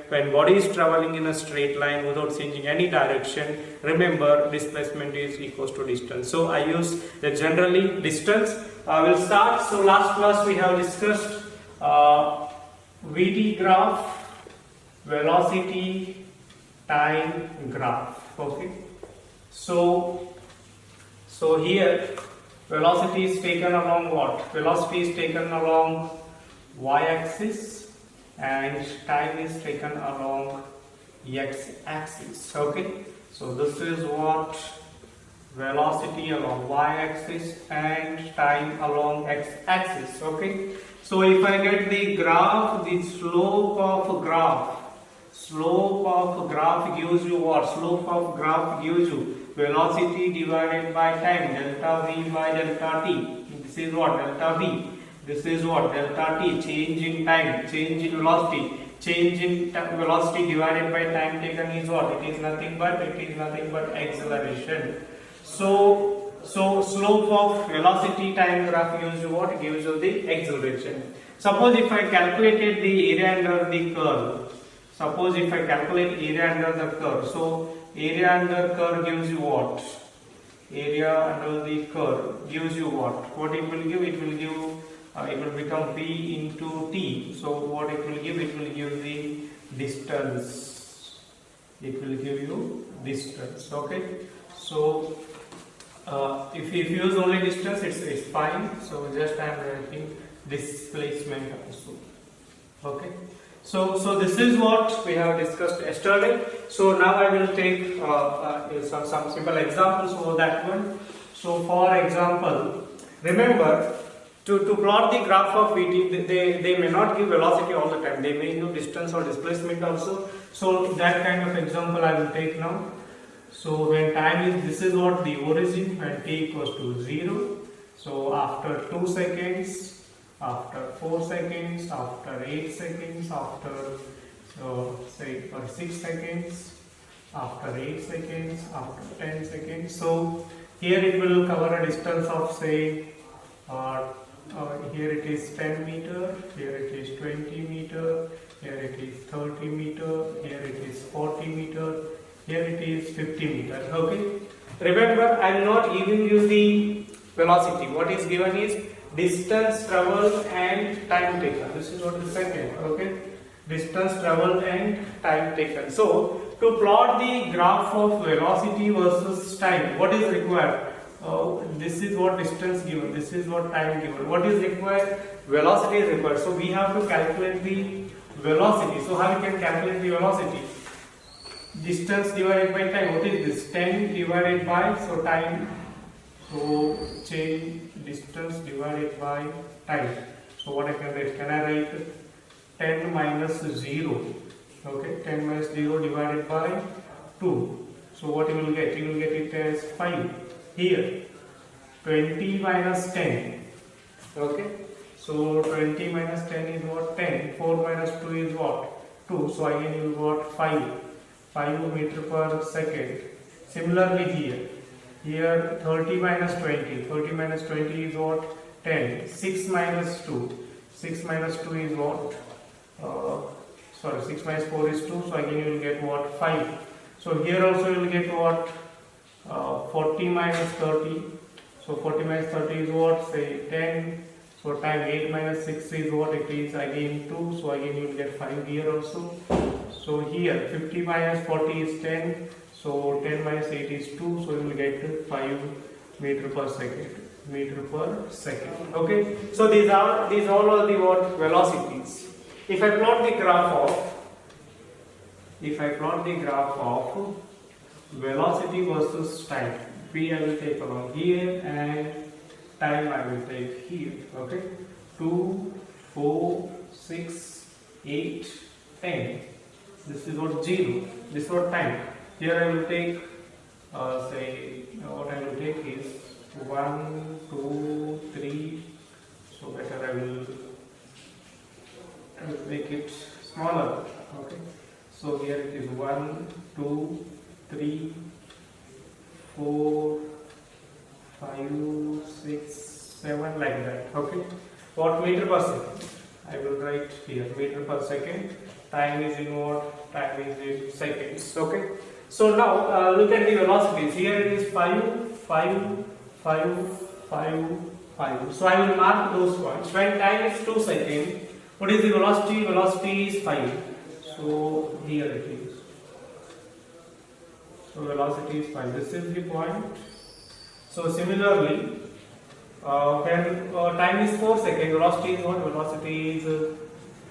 when body is traveling in a straight line without changing any direction, remember displacement is equals to distance. So I use the generally distance. I will start. So last class we have discussed VT graph, velocity, time graph. Okay. So here velocity is taken along what? Velocity is taken along y-axis and time is taken along x-axis. Okay. So this is what velocity along y-axis and time along x-axis. Okay. So if I get the graph, the slope of graph gives you what? Slope of graph gives you velocity divided by time, delta v by delta t. This is what? Delta v. This is what? Delta t. Change in time, change in velocity. Change in velocity divided by time taken is what? It is nothing but acceleration. So slope of velocity time graph gives you what? Gives you the acceleration. Suppose if I calculated the area under the curve. Suppose if I calculate area under the curve. So area under curve gives you what? Area under the curve gives you what? What it will give? It will give. It will become b into t. So what it will give? It will give the distance. It will give you distance. Okay. So if you use only distance, it's fine. So just I am writing displacement also. Okay. So this is what we have discussed yesterday. So now I will take some simple examples for that one. So for example, remember to plot the graph of Vt, they may not give velocity all the time. They may give distance or displacement also. So that kind of example I will take now. So when time is, this is what the origin, when t equals to 0. So after 2 seconds, after 4 seconds, after 8 seconds, after say for 6 seconds, after 8 seconds, after 10 seconds. So here it will cover a distance of say here it is 10 meter, here it is 20 meter, here it is 30 meter, here it is 40 meter, here it is 50 meter. Okay. Remember, I am not giving you the velocity. What is given is distance traveled and time taken. This is what is second. Okay. Distance traveled and time taken. So to plot the graph of velocity versus time, what is required? This is what distance given, this is what time given. What is required? Velocity is required. So we have to calculate the velocity. So how we can calculate the velocity? Distance divided by time. What is this? 10 divided by, so time. So change distance divided by time. So what I can write? Can I write 10 minus 0? Okay, 10 minus 0 divided by 2. So what you will get? You will get it as 5. Here 20 minus 10. Okay, so 20 minus 10 is what? 10. 4 minus 2 is what? 2. So again you will got 5 meter per second. Similarly here 30 minus 20. 30 minus 20 is what? 10. 6 minus 2. 6 minus 2 is what? 6 minus 4 is 2. So again you will get what? 5. So here also you will get what? 40 minus 30. So 40 minus 30 is what? Say 10. So time 8 minus 6 is what? It is again 2. So again you will get 5 here also. So here 50 minus 40 is 10. So 10 minus 8 is 2. So you will get 5 meter per second. Meter per second. Okay. So these all are the what? Velocities. If I plot the graph of velocity versus time, v I will take along here and time I will take here. Okay, 2, 4, 6, 8, 10. This is what 0. This is what time. Here I will take what I will take is 1, 2, 3. So better I will make it smaller. Okay. So here it is 1, 2, 3, 4, 5, 6, 7 like that. Okay. What meter per second? I will write here meter per second. Time is in what? Time is in seconds. Okay. So now look at the velocities. Here it is 5, 5, 5, 5, 5. So I will mark those points. When time is 2 seconds, what is the velocity? Velocity is 5. So here it is. So velocity is 5. This is the point. So similarly, when time is 4 seconds, velocity is what? Velocity is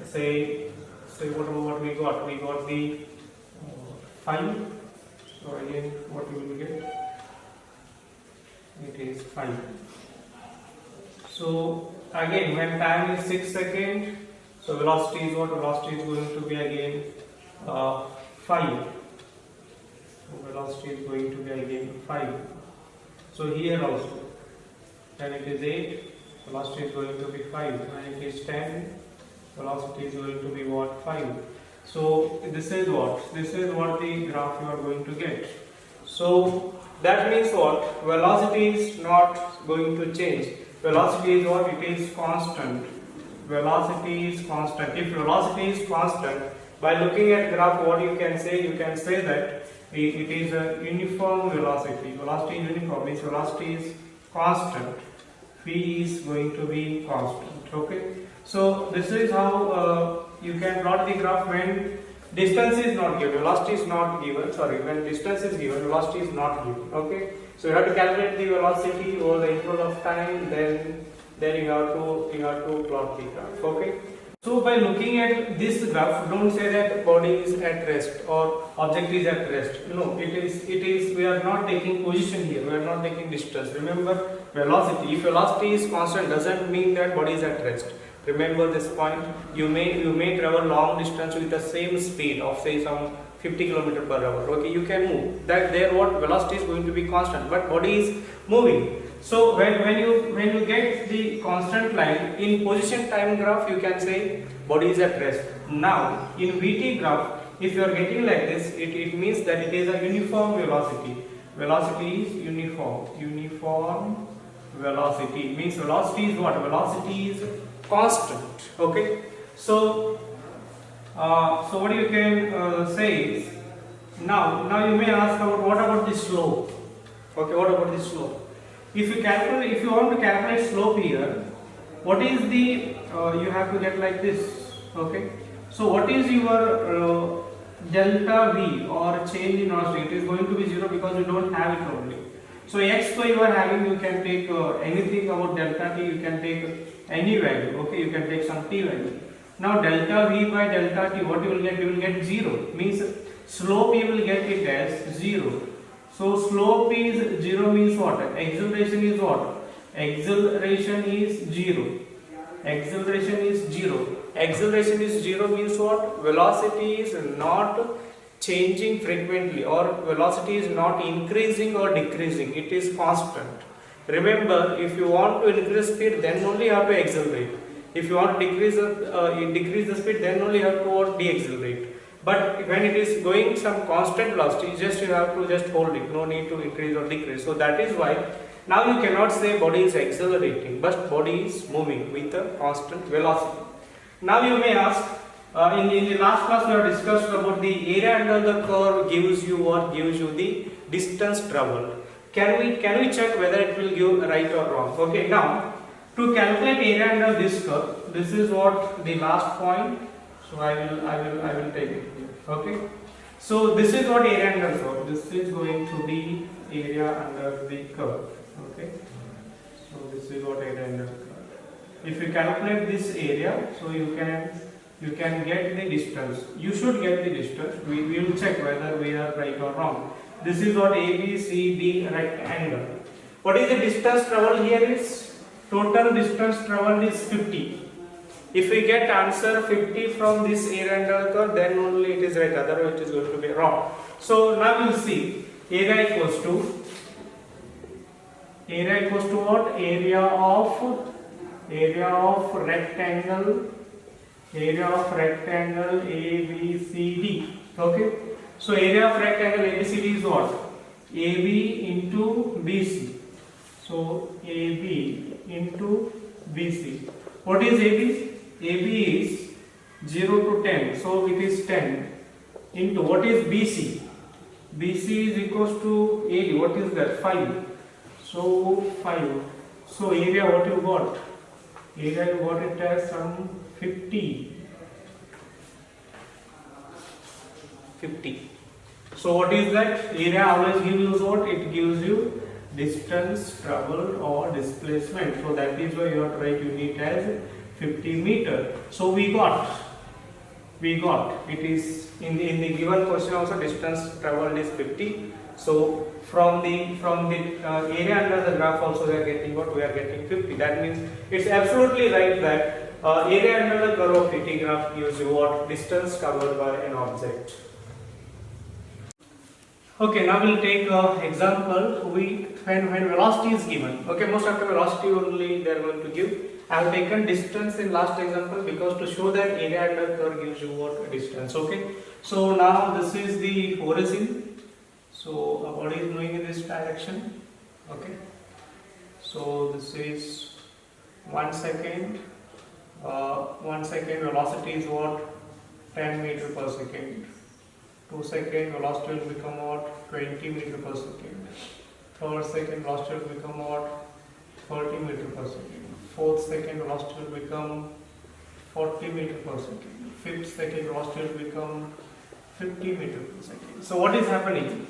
say what we got? We got the 5. So again, what you will get? It is 5. So again, when time is 6 seconds, so velocity is what? Velocity is going to be again 5. So velocity is going to be again 5. So here also, when it is 8, velocity is going to be 5. When it is 10, velocity is going to be what? 5. So this is what? This is what the graph you are going to get. So that means what? Velocity is not going to change. Velocity is what? It is constant. Velocity is constant. If velocity is constant, by looking at graph, what you can say? You can say that it is a uniform velocity. Velocity is uniform, means velocity is constant. V is going to be constant. Okay. So this is how you can plot the graph when distance is not given, velocity is not given. Sorry, when distance is given, velocity is not given. Okay. So you have to calculate the velocity over the interval of time. Then you have to plot the graph. Okay. So by looking at this graph, don't say that body is at rest or object is at rest. No, it is. We are not taking position here. We are not taking distance. Remember velocity. If velocity is constant, doesn't mean that body is at rest. Remember this point. You may travel long distance with the same speed of say some 50 km per hour. Okay, you can move. That there what velocity is going to be constant, but body is moving. So when you get the constant line in position time graph, you can say body is at rest. Now in VT graph, if you are getting like this, it means that it is a uniform velocity. Velocity is uniform. Uniform velocity means velocity is what? Velocity is constant. Okay. So what you can say is now you may ask about what about the slope? Okay, what about the slope? If you want to calculate slope here, what is the you have to get like this. Okay. So what is your delta V or change in velocity? It is going to be 0 because you don't have it only. So x you are having, you can take anything about delta t, you can take any value. Okay, you can take some t value. Now delta V by delta t, what you will get? You will get 0. Means slope you will get it as 0. So slope is 0 means what? Acceleration is what? Acceleration is 0. Acceleration is 0. Acceleration is 0 means what? Velocity is not changing frequently, or velocity is not increasing or decreasing. It is constant. Remember, if you want to increase speed, then only you have to accelerate. If you want to decrease the speed, then only you have to de-accelerate. But when it is going some constant velocity, you have to just hold it. No need to increase or decrease. So that is why now you cannot say body is accelerating, but body is moving with a constant velocity. Now you may ask, in the last class we have discussed about the area under the curve gives you the distance traveled. Can we check whether it will give right or wrong? Okay. Now to calculate area under this curve, this is what the last point. So I will take it here. Okay. So this is what area under curve. This is going to be area under the curve. Okay. So this is what area under the curve. If you calculate this area, so you can get the distance. You should get the distance. We will check whether we are right or wrong. This is what ABCD rectangle. What is the distance traveled here is? Total distance traveled is 50. If we get answer 50 from this area under the curve, then only it is right, otherwise it is going to be wrong. So now we will see area equals to what? Area of rectangle ABCD. Okay. So area of rectangle ABCD is what? AB into BC. So AB into BC. What is AB? AB is 0 to 10, so it is 10 into what is BC? BC is equals to AD, what is that? 5. So 5. So area what you got? Area you got it as some 50. So what is that? Area always gives you what? It gives you distance traveled or displacement. So that is why you have to write unit as 50 meter. So we got it is in the given question also distance traveled is 50. So from the area under the graph also we are getting what? We are getting 50. That means it's absolutely right that area under the curve of PT graph gives you what? Distance covered by an object. Okay, now we'll take an example. When velocity is given, okay, most of the velocity only they are going to give. I have taken distance in last example because to show that area under curve gives you what? Distance. Okay, so now this is the origin. So our body is moving in this direction. Okay, so this is 1 second. 1 second velocity is what? 10 meter per second. 2 second velocity will become what? 20 meter per second. 3rd second velocity will become what? 30 meter per second. 4th second velocity will become 40 meter per second. 5th second velocity will become 50 meter per second. So what is happening?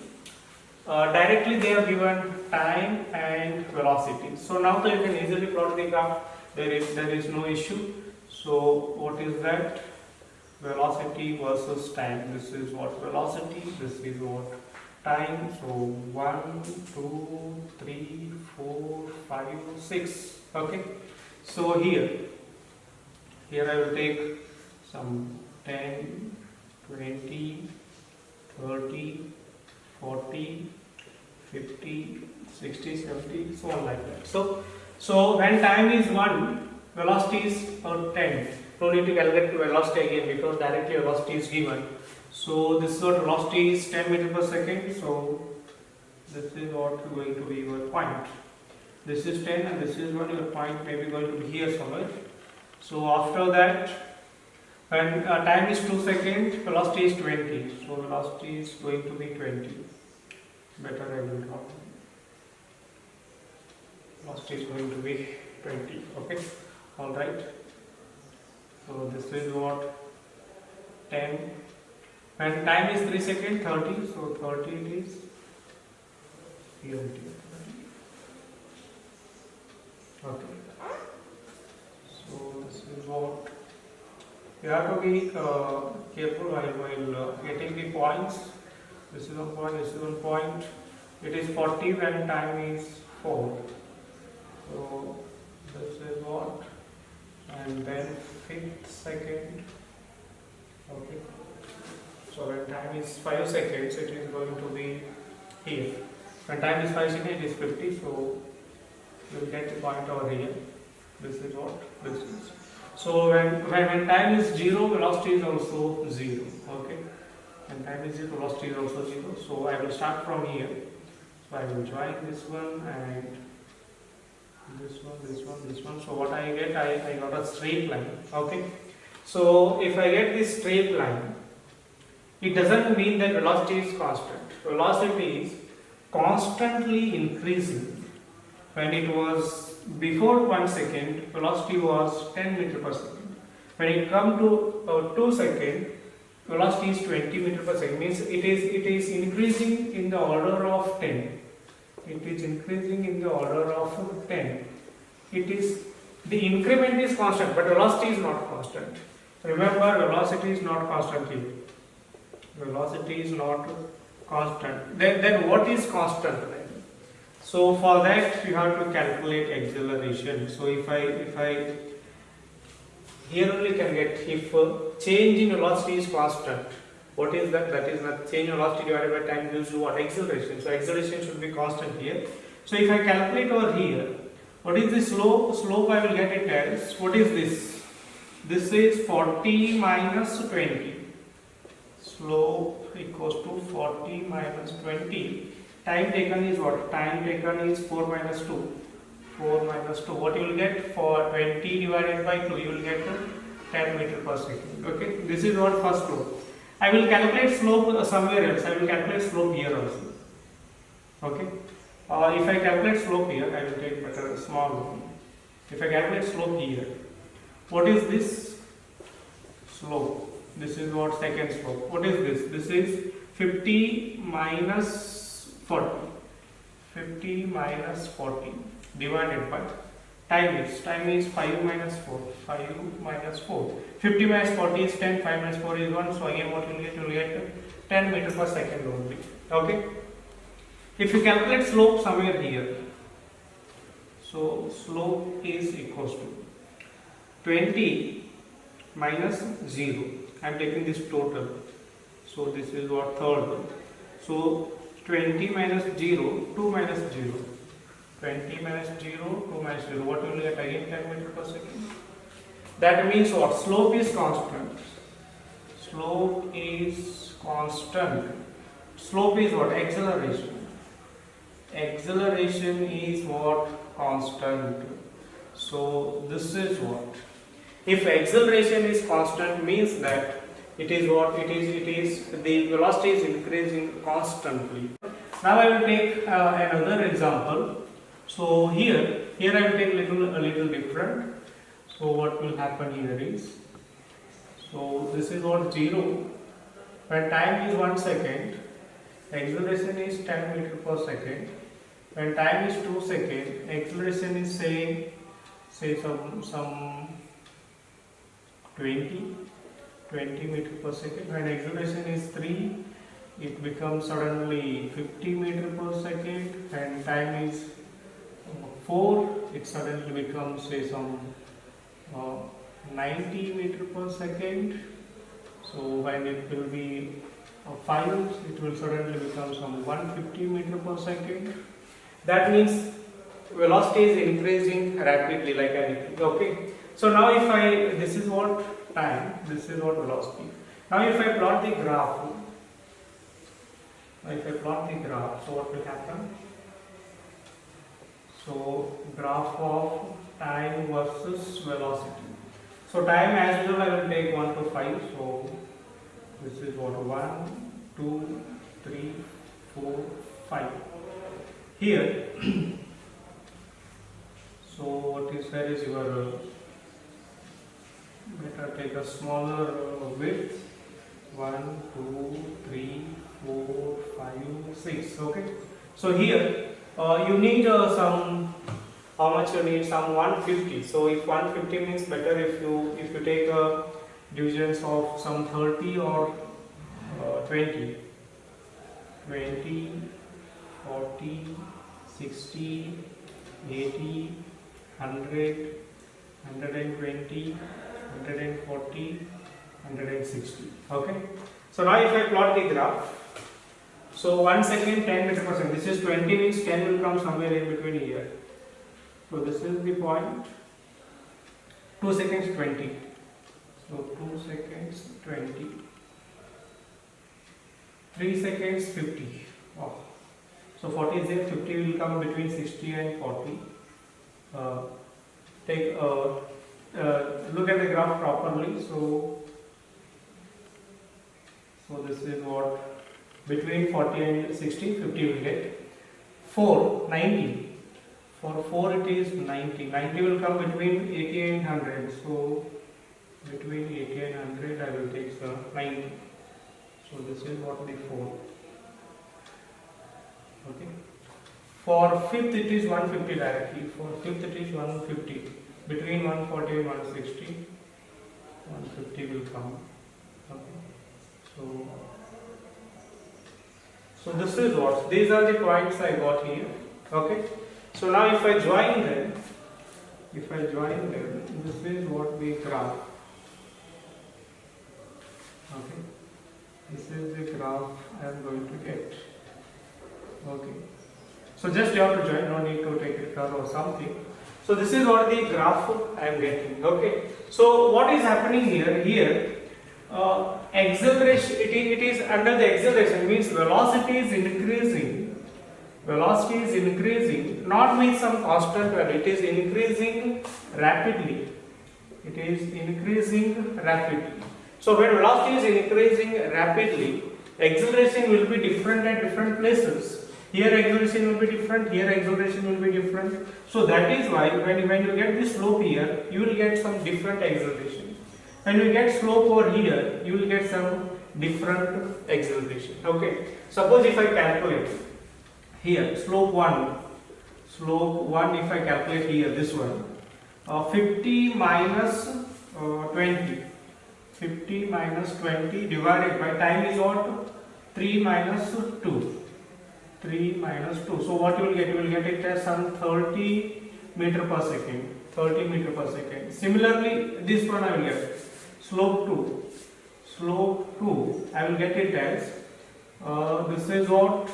Directly they have given time and velocity. So now that you can easily plot the graph, there is no issue. So what is that? Velocity versus time. This is what velocity, this is what time. So 1, 2, 3, 4, 5, 6. Okay. So here I will take some 10, 20, 30, 40, 50, 60, 70, so on like that. So when time is 1, velocity is 10. No need to calculate the velocity again because directly velocity is given. So this is what velocity is 10 meter per second. So this is what going to be your point. This is 10 and this is what your point may be going to be here somewhere. So after that, when time is 2 seconds, velocity is 20. So velocity is going to be 20. Better I will draw. Velocity is going to be 20. Okay. All right. So this is what 10. When time is 3 seconds, 30. So 30 it is here. Okay. So this is what you have to be careful while getting the points. This is one point. This is one point. It is 40 when time is 4. So this is what. And then 5th second. Okay. So when time is 5 seconds, it is going to be here. When time is 5 seconds, it is 50. So you will get the point over here. This is what this is. So when time is 0, velocity is also 0. Okay. When time is 0, velocity is also 0. So I will start from here. So I will join this one and this one. So what I get, I got a straight line. Okay. So if I get this straight line, it doesn't mean that velocity is constant. Velocity is constantly increasing. When it was before 1 second, velocity was 10 meter per second. When it come to 2 seconds, velocity is 20 meter per second. Means it is increasing in the order of 10. It is increasing in the order of 10. It is the increment is constant, but velocity is not constant. Remember, velocity is not constant here. Velocity is not constant. Then what is constant then? So for that you have to calculate acceleration. So if I here only can get if change in velocity is constant. What is that? That is not change in velocity divided by time gives you what? Acceleration. So acceleration should be constant here. So if I calculate over here, what is the slope? Slope I will get it as, what is this? This is 40 minus 20. Slope equals to 40 minus 20. Time taken is what? Time taken is 4 minus 2. 4 minus 2. What you will get for 20 divided by 2? You will get 10 meter per second. Okay, this is what first law. I will calculate slope somewhere else. I will calculate slope here also. Okay, if I calculate slope here, I will take better small one. If I calculate slope here, what is this slope? This is what second slope. What is this? This is 50 minus 40. 50 minus 40 divided by time is 5 minus 4. 5 minus 4. 50 minus 40 is 10. 5 minus 4 is 1. So again, what you will get 10 meter per second only. Okay. If you calculate slope somewhere here, so slope is equals to 20 minus 0. I am taking this total. So this is what third. So 20 minus 0, 2 minus 0. 20 minus 0, 2 minus 0. What will you get again 10 meter per second? That means what? Slope is constant. Slope is constant. Slope is what? Acceleration. Acceleration is what? Constant. So this is what? If acceleration is constant, means that it is what? It is the velocity is increasing constantly. Now I will take another example. So here I will take a little different. So what will happen here is, so this is what 0. When time is 1 second, acceleration is 10 meter per second. When time is 2 seconds, acceleration is say some 20 meter per second. When acceleration is 3, it becomes suddenly 50 meter per second. And time is 4, it suddenly becomes say some 90 meter per second. So when it will be 5, it will suddenly become some 150 meter per second. That means velocity is increasing rapidly like anything. Okay. So now if this is what time, this is what velocity. Now if I plot the graph, so what will happen? So graph of time versus velocity. So time as usual I will take 1 to 5. So this is what 1, 2, 3, 4, 5. Here, so what is there is your better take a smaller width. 1, 2, 3, 4, 5, 6. Okay. So here you need some, how much you need? Some 150. So if 150 means better if you take a divisions of some 30 or 20, 40, 60, 80, 100, 120, 140, 160. Okay. So now if I plot the graph, so 1 second 10 meter per second. This is 20 means 10 will come somewhere in between here. So this is the point. 2 seconds 20. So 2 seconds 20. 3 seconds 50. Oh. So 40 is there. 50 will come between 60 and 40. Look at the graph properly. So this is what between 40 and 60, 50 will get. 4, 90. For 4 it is 90. 90 will come between 80 and 100. So between 80 and 100 I will take 90. So this is what the 4. Okay. For 5th it is 150 directly. For 5th it is 150. Between 140 and 160, 150 will come. Okay. So this is what, these are the points I got here. Okay. So now if I join them, this is what the graph. Okay. This is the graph I am going to get. Okay. So just you have to join, no need to take a curve or something. So this is what the graph I am getting. Okay. So what is happening here? Acceleration, it is under the acceleration, means velocity is increasing. Velocity is increasing, not means some constant value. It is increasing rapidly. It is increasing rapidly. So when velocity is increasing rapidly, acceleration will be different at different places. Here acceleration will be different, here acceleration will be different. So that is why when you get this slope here, you will get some different acceleration. When you get slope over here, you will get some different acceleration. Okay. Suppose if I calculate here slope 1 if I calculate here this one, 50 minus 20, 50 minus 20 divided by time is what? 3 minus 2, 3 minus 2. So what you will get? You will get it as some 30 meter per second, 30 meter per second. Similarly, this one I will get slope 2 I will get it as this is what?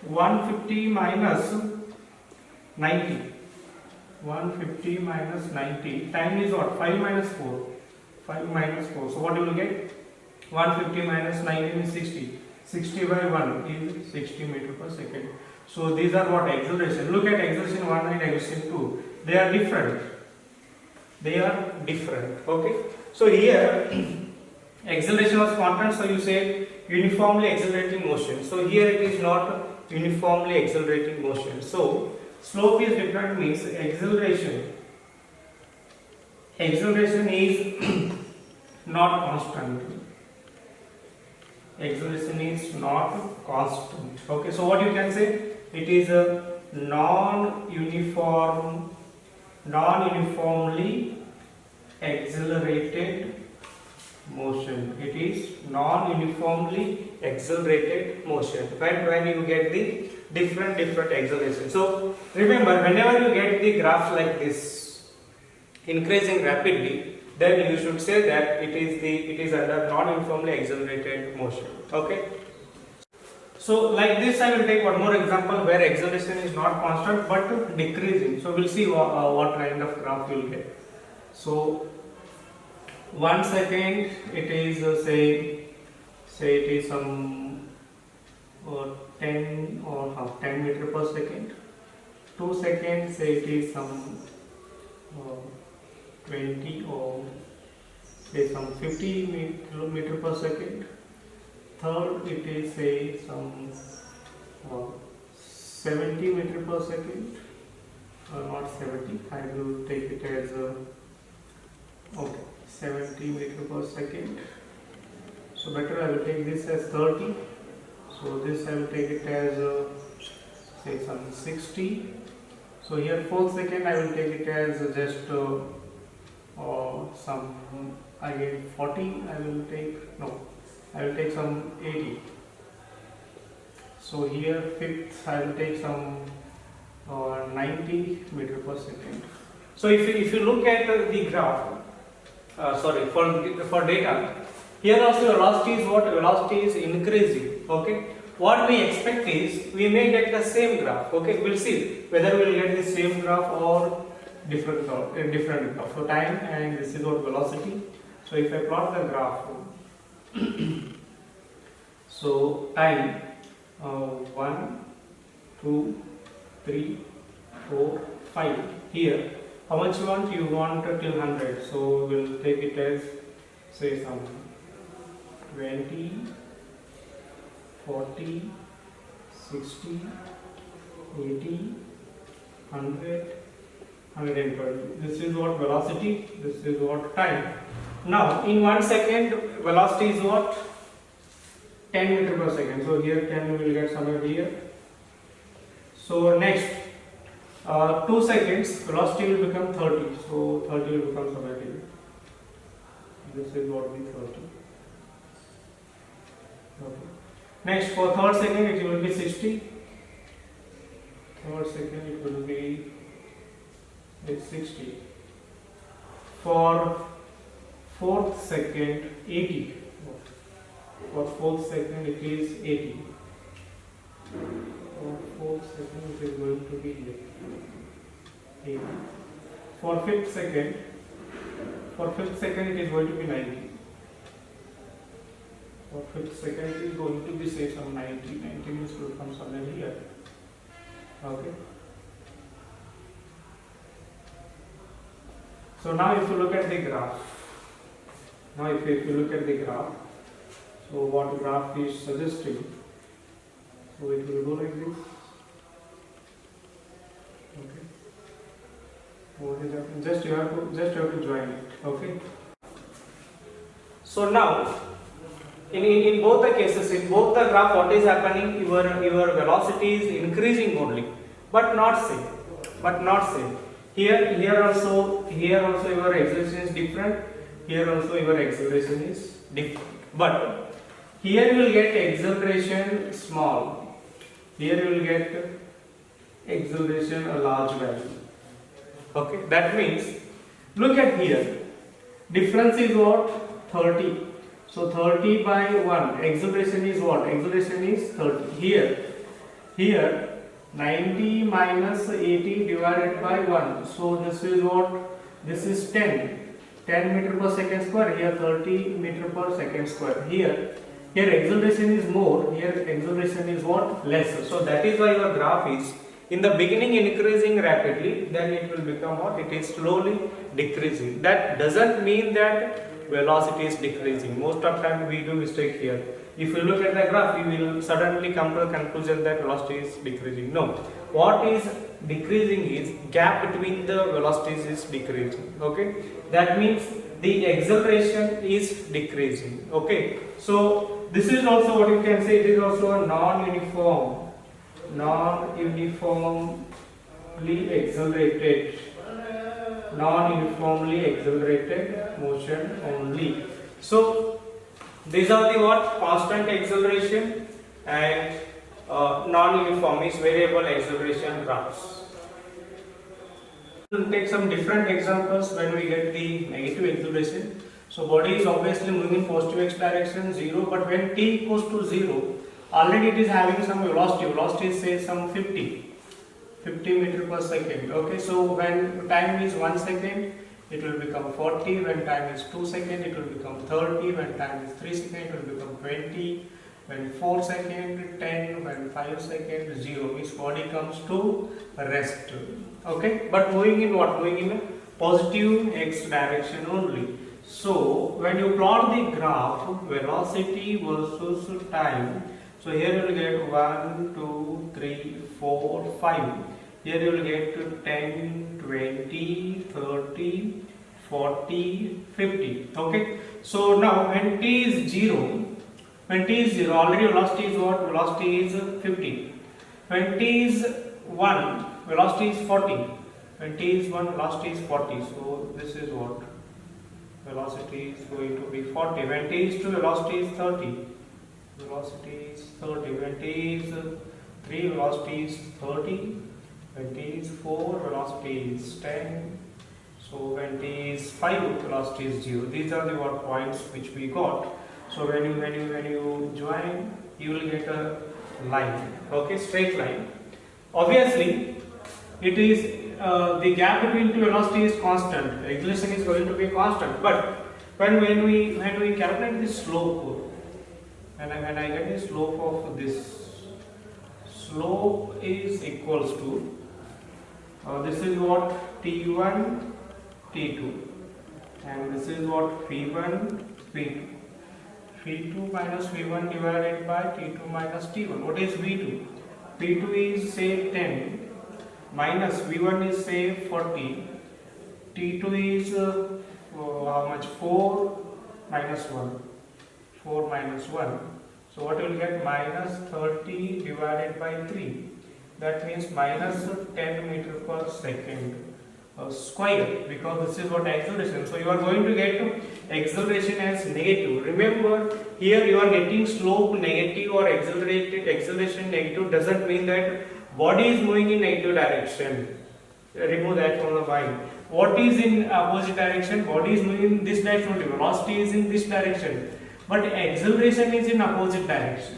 150 minus 90, 150 minus 90, time is what? 5 minus 4, 5 minus 4. So what you will get? 150 minus 90 is 60, 60 by 1 is 60 meter per second. So these are what? Acceleration. Look at acceleration 1 and acceleration 2, they are different, okay. So here acceleration was constant, so you say uniformly accelerating motion. So here it is not uniformly accelerating motion. So slope is different means acceleration is not constant. Acceleration is not constant. Okay, so what you can say? It is a non-uniformly accelerated motion. It is non-uniformly accelerated motion when you get the different acceleration. So remember, whenever you get the graph like this increasing rapidly, then you should say that it is under non-uniformly accelerated motion. Okay. So like this, I will take one more example where acceleration is not constant but decreasing. So we'll see what kind of graph you will get. So 1 second it is say it is some 10 or 10 meter per second. 2 seconds, say it is some 20 or say some 50 meter per second. Third, it is say some 70 meter per second, not 70, I will take it as okay, 70 meter per second. So better I will take this as 30. So this I will take it as say some 60. So here 4 second I will take it as just some again 40. I will take some 80. So here fifth I will take some 90 meter per second. So if you look at the graph, for data, here also velocity is what? Velocity is increasing. Okay. What we expect is we may get the same graph. Okay. We'll see whether we will get the same graph or different graph. So time, and this is what velocity. So if I plot the graph, so time 1, 2, 3, 4, 5. Here, how much you want? You want till 100. So we'll take it as say some 20, 40, 60, 80, 100, 120. This is what velocity, this is what time. Now in 1 second velocity is what? 10 meter per second. So here 10 we will get somewhere here. So next 2 seconds velocity will become 30. So 30 will become somewhere here. This is what we 30. Okay. Next for third second it will be 60. Third second it will be 60. For fourth second 80. For fourth second it is 80. For fourth second it is going to be 80. For fifth second it is going to be 90. For fifth second it is going to be say some 90. 90 means will come somewhere here. Okay. So now if you look at the graph, so what graph is suggesting? So it will go like this. Okay. What is happening? Just you have to join it. Okay. So now, in both the cases, in both the graph, what is happening? Your velocity is increasing only, but not same. Here also your acceleration is different. Here also your acceleration is different. But here you will get acceleration small. Here you will get acceleration a large value. Okay, that means look at here. Difference is what? 30. So 30 by 1. Acceleration is what? Acceleration is 30. Here 90 minus 80 divided by 1. So this is what? This is 10 meter per second square. Here 30 meter per second square. Here acceleration is more. Here acceleration is what? Less. So that is why your graph is in the beginning increasing rapidly, then it will become what? It is slowly decreasing. That doesn't mean that velocity is decreasing. Most of the time we do mistake here. If you look at the graph, you will suddenly come to the conclusion that velocity is decreasing. No, what is decreasing is gap between the velocities is decreasing. Okay, that means the acceleration is decreasing. Okay, so this is also what you can say. It is also a non-uniformly accelerated motion only. So these are the what? Constant acceleration and non-uniform is variable acceleration graphs. We'll take some different examples when we get the negative acceleration. So body is obviously moving in positive x direction 0, but when t equals to 0, already it is having some velocity. Velocity is say some 50 meter per second. Okay, so when time is 1 second, it will become 40. When time is 2 seconds, it will become 30. When time is 3 seconds, it will become 20. When 4 seconds, 10. When 5 seconds, 0. Means body comes to rest. Okay, but moving in what? Moving in a positive x direction only. So when you plot the graph, velocity versus time. So here you will get 1, 2, 3, 4, 5. Here you will get 10, 20, 30, 40, 50. Okay. So now when t is 0, already velocity is what? Velocity is 50. When t is 1, velocity is 40. When t is 1, velocity is 40. So this is what? Velocity is going to be 40. When t is 2, velocity is 30. Velocity is 30. When t is 3, velocity is 30. When t is 4, velocity is 10. So when t is 5, velocity is 0. These are the what points which we got. So when you join, you will get a line. Okay, straight line. Obviously, it is the gap between two velocities is constant. Acceleration is going to be constant. But when we calculate the slope, when I get the slope of this, slope is equals to this is what t1 t2, and this is what v1 v2. v2 minus v1 divided by t2 minus t1. What is v2? v2 is say 10 minus v1 is say 40. t2 is how much? 4 minus 1. 4 minus 1. So what you will get? Minus 30 divided by 3. That means minus 10 meter per second square, because this is what acceleration. So you are going to get acceleration as negative. Remember, here you are getting slope negative or acceleration negative doesn't mean that body is moving in negative direction. Remove that from the mind. What is in opposite direction? Body is moving in this direction only. Velocity is in this direction, but acceleration is in opposite direction.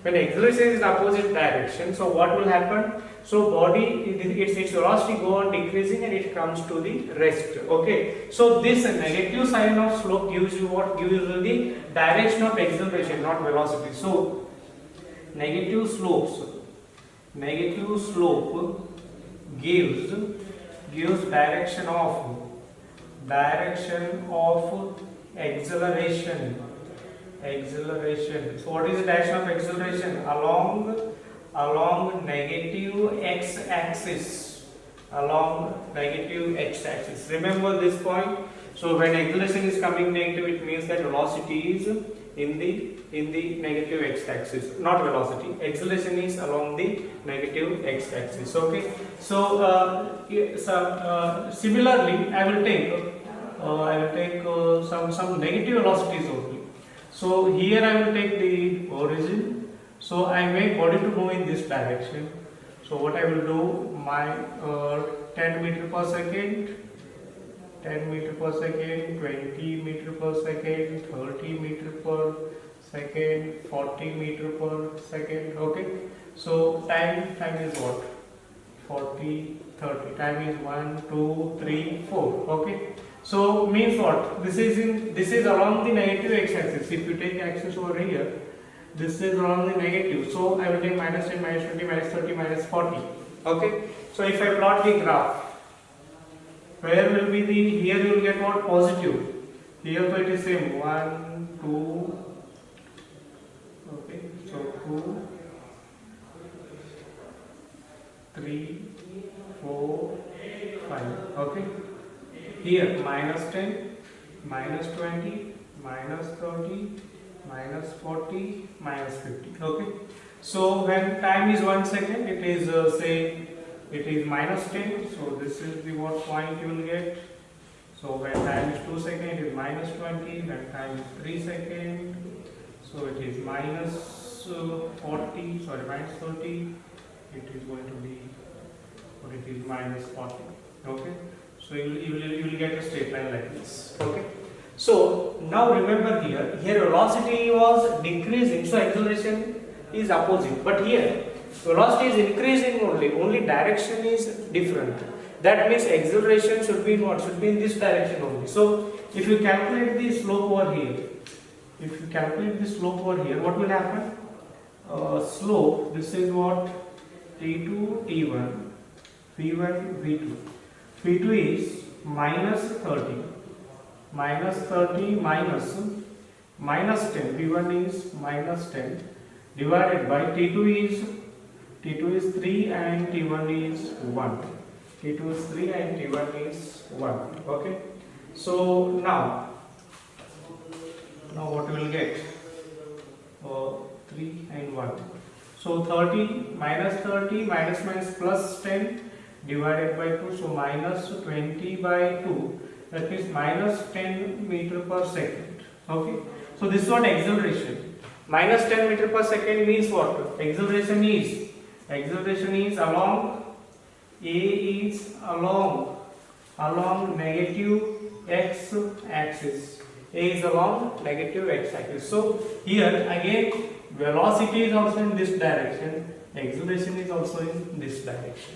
When acceleration is in opposite direction, so what will happen? So body, its velocity go on decreasing and it comes to the rest. Okay. So this negative sign of slope gives you what? Gives you the direction of acceleration, not velocity. So negative slope gives direction of direction of acceleration. So what is the direction of acceleration? Along negative x-axis. Remember this point. So when acceleration is coming negative, it means that velocity is in the negative x-axis. Not velocity. Acceleration is along the negative x-axis. Okay. So similarly, I will take some negative velocities only. So here I will take the origin. So I make body to move in this direction. So what I will do, my 10 meter per second, 10 meter per second, 20 meter per second, 30 meter per second, 40 meter per second. Okay. So time is what? 40, 30. Time is 1, 2, 3, 4. Okay. So means what? This is along the negative x-axis. If you take axis over here, this is along the negative. So I will take minus 10, minus 20, minus 30, minus 40. Okay. So if I plot the graph, where will be the, here you will get what? Positive. Here so it is same. 1, 2. Okay. So 2, 3, 4, 5. Okay. Here minus 10, minus 20, minus 30, minus 40, minus 50. Okay. So when time is 1 second, it is say it is minus 10. So this is the what point you will get. So when time is 2 second, it is minus 20. When time is 3 second, so it is minus 40. Sorry, minus 30. It is going to be, or it is minus 40. Okay. So you will get a straight line like this. Okay. So now remember here velocity was decreasing, so acceleration is opposite. But here velocity is increasing only direction is different. That means acceleration should be in what? Should be in this direction only. So if you calculate the slope over here, what will happen? Slope, this is what? T2, T1, V1, V2. V2 is minus 30 minus 10, V1 is minus 10 divided by T2 is 3 and T1 is 1. T2 is 3 and T1 is 1. Okay. So now what we will get? 3 and 1. So 30 minus plus 10 divided by 2, so minus 20 by 2, that is minus 10 meter per second. Okay. So this is what acceleration. Minus 10 meter per second means what? Acceleration is along, A is along negative x axis. A is along negative x axis. So here again velocity is also in this direction, acceleration is also in this direction.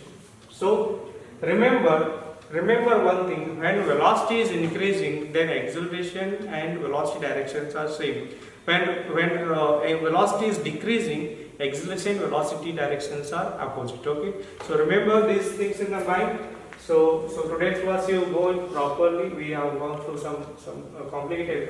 So remember one thing, when velocity is increasing, then acceleration and velocity directions are same. When a velocity is decreasing, acceleration velocity directions are opposite. Okay. So remember these things in the mind. So today's class you go properly. We have gone through some complicated